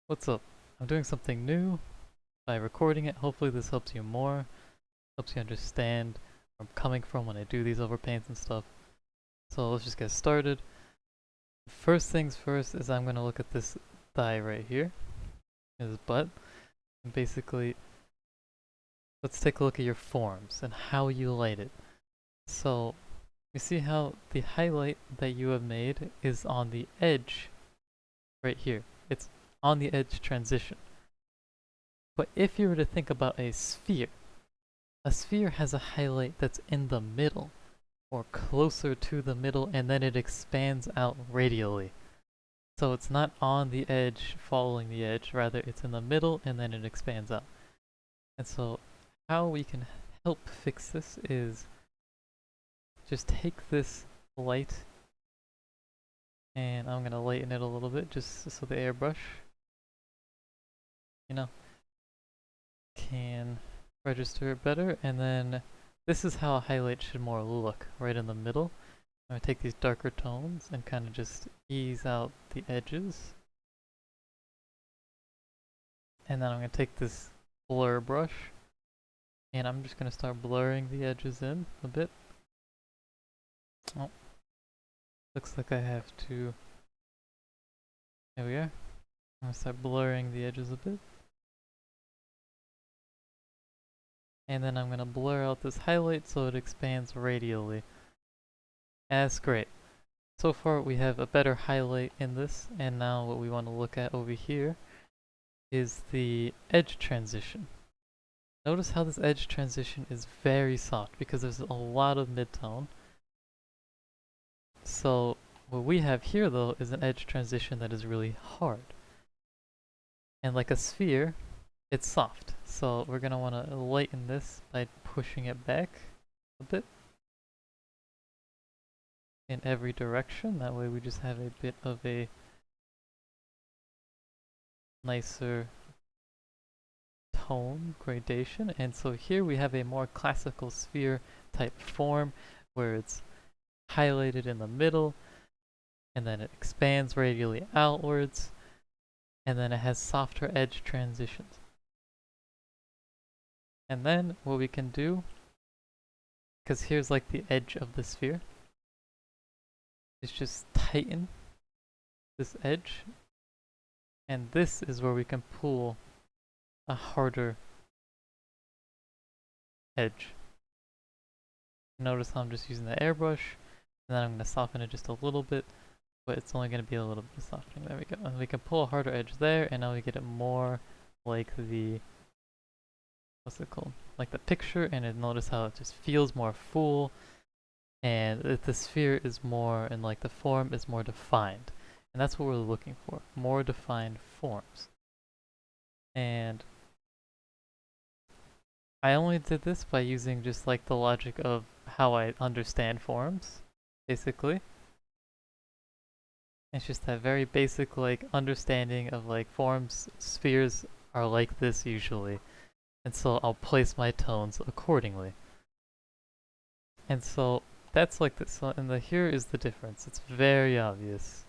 What's up? I'm doing something new by recording it. Hopefully this helps you more, helps you understand where I'm coming from when I do these overpaints and stuff. So let's just get started. First things first is I'm going to look at this thigh right here, his butt, and basically let's take a look at your forms and how you light it. So you see how the highlight that you have made is on the edge right here. It's on the edge transition. But if you were to think about a sphere has a highlight that's in the middle, or closer to the middle, and then it expands out radially. So it's not on the edge, following the edge, rather it's in the middle and then it expands out. And so how we can help fix this is just take this light, and I'm going to lighten it a little bit just so the airbrush, can register it better. And then this is how a highlight should more look, right in the middle. I'm going to take these darker tones and kind of just ease out the edges. And then I'm going to take this blur brush and I'm just going to start blurring the edges in a bit. Oh, looks like I have to, there we are. I'm going to start blurring the edges a bit. And then I'm going to blur out this highlight so it expands radially. That's great. So far we have a better highlight in this, and now what we want to look at over here is the edge transition. Notice how this edge transition is very soft because there's a lot of midtone. So what we have here though is an edge transition that is really hard. And like a sphere, it's soft. So we're going to want to lighten this by pushing it back a bit in every direction. That way we just have a bit of a nicer tone gradation. And so here we have a more classical sphere type form where it's highlighted in the middle and then it expands radially outwards and then it has softer edge transitions. And then what we can do, because here's like the edge of the sphere, is just tighten this edge, and this is where we can pull a harder edge. Notice how I'm just using the airbrush, and then I'm going to soften it just a little bit, but it's only going to be a little bit of softening. There we go. And we can pull a harder edge there, and now we get it more like the, what's it called? Like the picture, and it, notice how it just feels more full, and the sphere is more, and like the form is more defined. And that's what we're looking for, more defined forms. And I only did this by using just like the logic of how I understand forms, basically. It's just that very basic like understanding of like forms, spheres are like this usually. And so I'll place my tones accordingly. And so that's like this. So, and here is the difference. It's very obvious.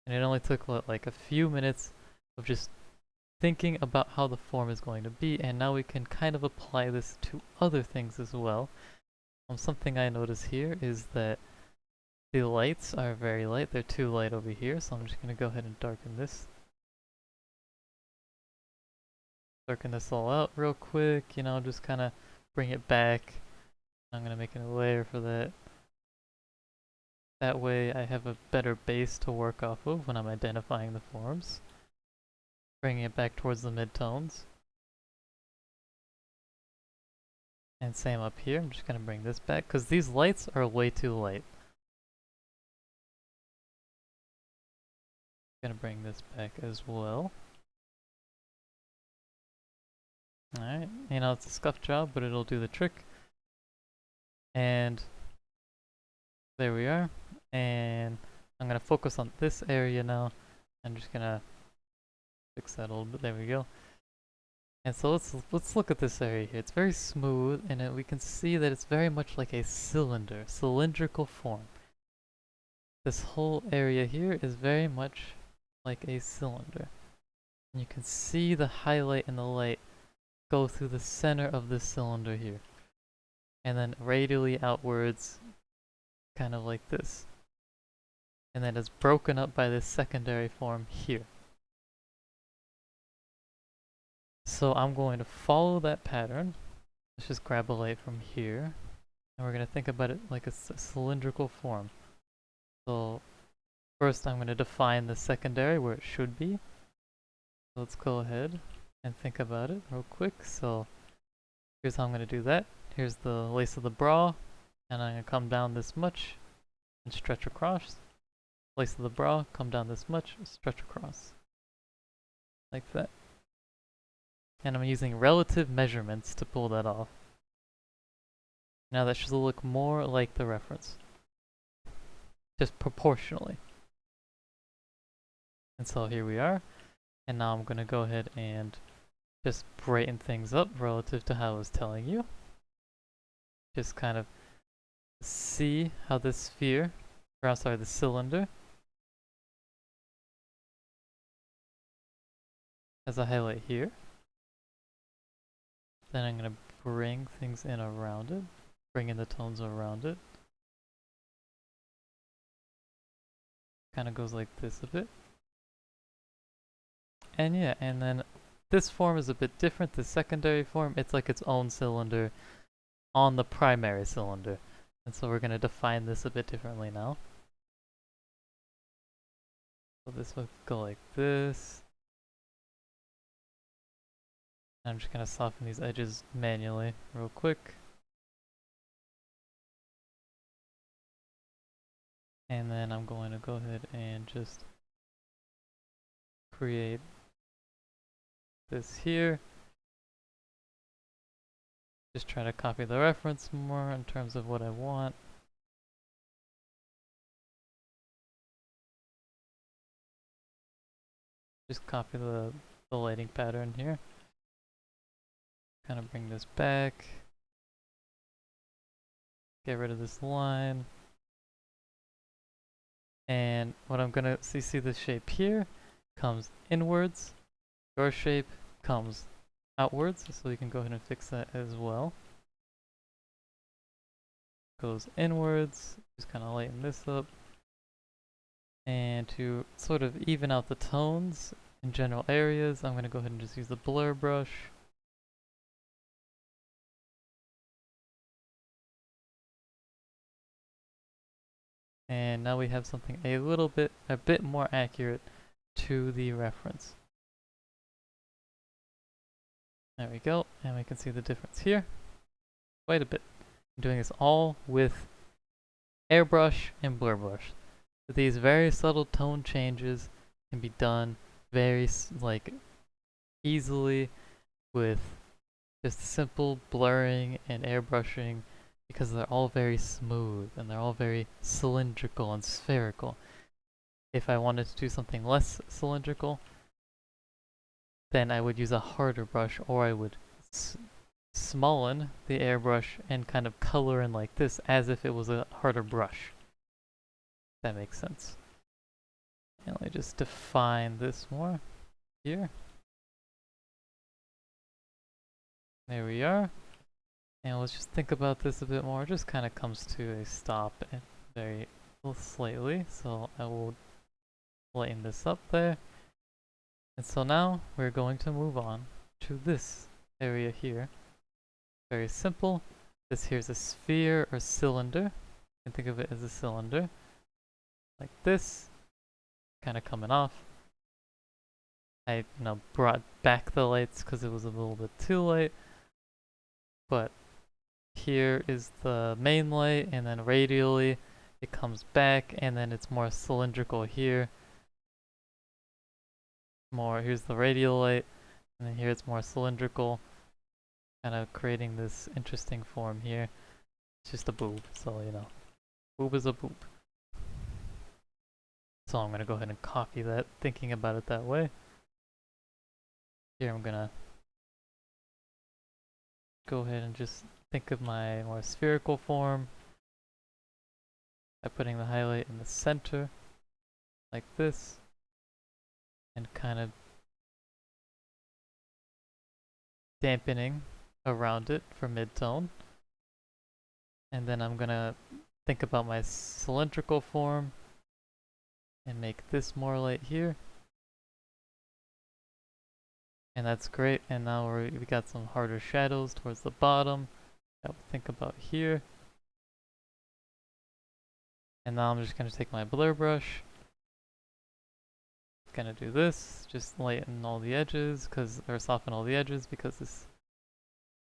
And it only took what, like a few minutes of just thinking about how the form is going to be, and now we can kind of apply this to other things as well. Something I notice here is that the lights are very light. They're too light over here, so I'm just going to go ahead and darken this. Darken this all out real quick, just kind of bring it back. I'm going to make a layer for that. That way I have a better base to work off of when I'm identifying the forms. Bringing it back towards the midtones. And same up here. I'm just going to bring this back because these lights are way too light. I'm going to bring this back as well. Alright, it's a scuff job, but it'll do the trick. And there we are. And I'm going to focus on this area now. I'm just going to fix that a little bit. There we go. And so let's look at this area here. It's very smooth, and we can see that it's very much like a cylinder, cylindrical form. This whole area here is very much like a cylinder. And you can see the highlight and the light go through the center of this cylinder here. And then radially outwards, kind of like this. And then it's broken up by this secondary form here. So I'm going to follow that pattern. Let's just grab a light from here. And we're going to think about it like a cylindrical form. So first I'm going to define the secondary where it should be. So let's go ahead and think about it real quick. So here's how I'm going to do that. Here's the lace of the bra. And I'm going to come down this much and stretch across. Lace of the bra, come down this much, stretch across. Like that. And I'm using relative measurements to pull that off. Now that should look more like the reference. Just proportionally. And so here we are. And now I'm going to go ahead and just brighten things up relative to how I was telling you. Just kind of see how this sphere, or I'm sorry, the cylinder, has a highlight here. Then I'm going to bring things in around it, bring in the tones around it. Kind of goes like this a bit. And yeah, and then this form is a bit different. The secondary form, it's like its own cylinder on the primary cylinder. And so we're going to define this a bit differently now. So this would go like this. I'm just going to soften these edges manually real quick. And then I'm going to go ahead and just create this here. Just try to copy the reference more in terms of what I want. Just copy the lighting pattern here. Kind of bring this back. Get rid of this line. And what I'm gonna see this shape here comes inwards. Your shape comes outwards, so we can go ahead and fix that as well. Goes inwards, just kind of lighten this up. And to sort of even out the tones in general areas, I'm gonna go ahead and just use the blur brush. And now we have something a bit more accurate to the reference. There we go, and we can see the difference here. Quite a bit. I'm doing this all with airbrush and blur brush. These very subtle tone changes can be done very easily with just simple blurring and airbrushing, because they're all very smooth and they're all very cylindrical and spherical. If I wanted to do something less cylindrical, then I would use a harder brush, or I would smollen the airbrush and kind of color in like this as if it was a harder brush. If that makes sense. And let me just define this more here. There we are. And let's just think about this a bit more. It just kind of comes to a stop very slightly. So I will lighten this up there. And so now we're going to move on to this area here. Very simple. This here's a sphere or cylinder. You can think of it as a cylinder. Like this. Kind of coming off. I brought back the lights because it was a little bit too light. But here is the main light, and then radially it comes back, and then it's more cylindrical here. Here's the radial light, and then here it's more cylindrical, kind of creating this interesting form here. It's just a boob, so boob is a boob. So I'm gonna go ahead and copy that, thinking about it that way. Here I'm gonna go ahead and just think of my more spherical form by putting the highlight in the center, like this, and kind of dampening around it for mid-tone. And then I'm gonna think about my cylindrical form and make this more light here. And that's great. And now we got some harder shadows towards the bottom that we'll think about here. And now I'm just gonna take my blur brush. Gonna do this, just lighten all the edges, or soften all the edges, because this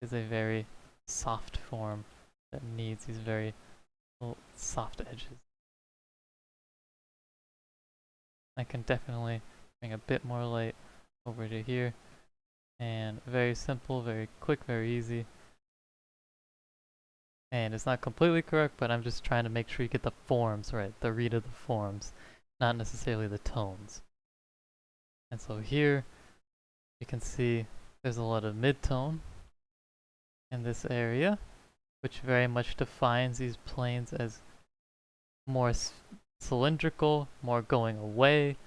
is a very soft form that needs these very soft edges. I can definitely bring a bit more light over to here. And very simple, very quick, very easy. And it's not completely correct, but I'm just trying to make sure you get the forms right, the read of the forms, not necessarily the tones. And so here, you can see there's a lot of mid-tone in this area, which very much defines these planes as more cylindrical, more going away,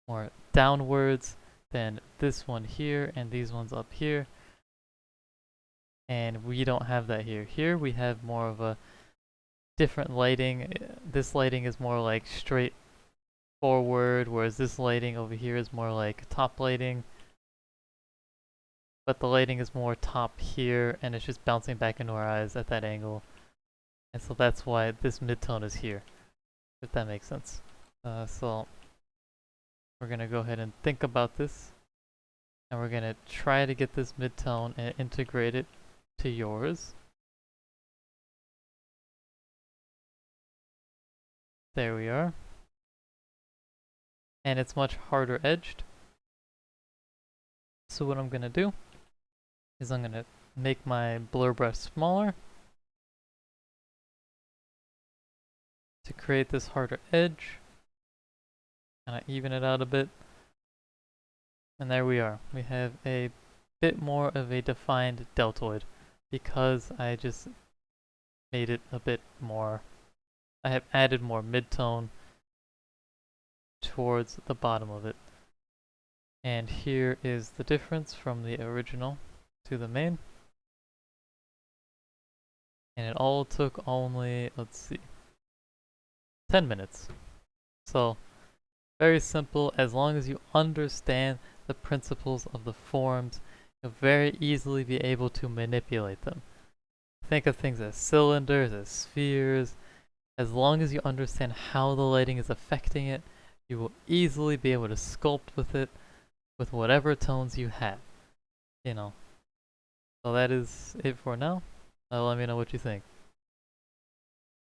more downwards than this one here and these ones up here. And we don't have that here. Here we have more of a different lighting. This lighting is more like straight forward, whereas this lighting over here is more like top lighting. But the lighting is more top here, and it's just bouncing back into our eyes at that angle. And so that's why this mid-tone is here, if that makes sense. So we're gonna go ahead and think about this, and we're gonna try to get this mid-tone and integrate it to yours. There we are. And it's much harder edged. So what I'm gonna do is I'm gonna make my blur brush smaller to create this harder edge. Kind of even it out a bit. And there we are. We have a bit more of a defined deltoid because I just made it a bit more. I have added more mid-tone towards the bottom of it. And here is the difference from the original to the main. And it all took only, let's see, 10 minutes. So, very simple. As long as you understand the principles of the forms, you'll very easily be able to manipulate them. Think of things as cylinders, as spheres. As long as you understand how the lighting is affecting it, you will easily be able to sculpt with it with whatever tones you have, you know. So that is it for now. Let me know what you think.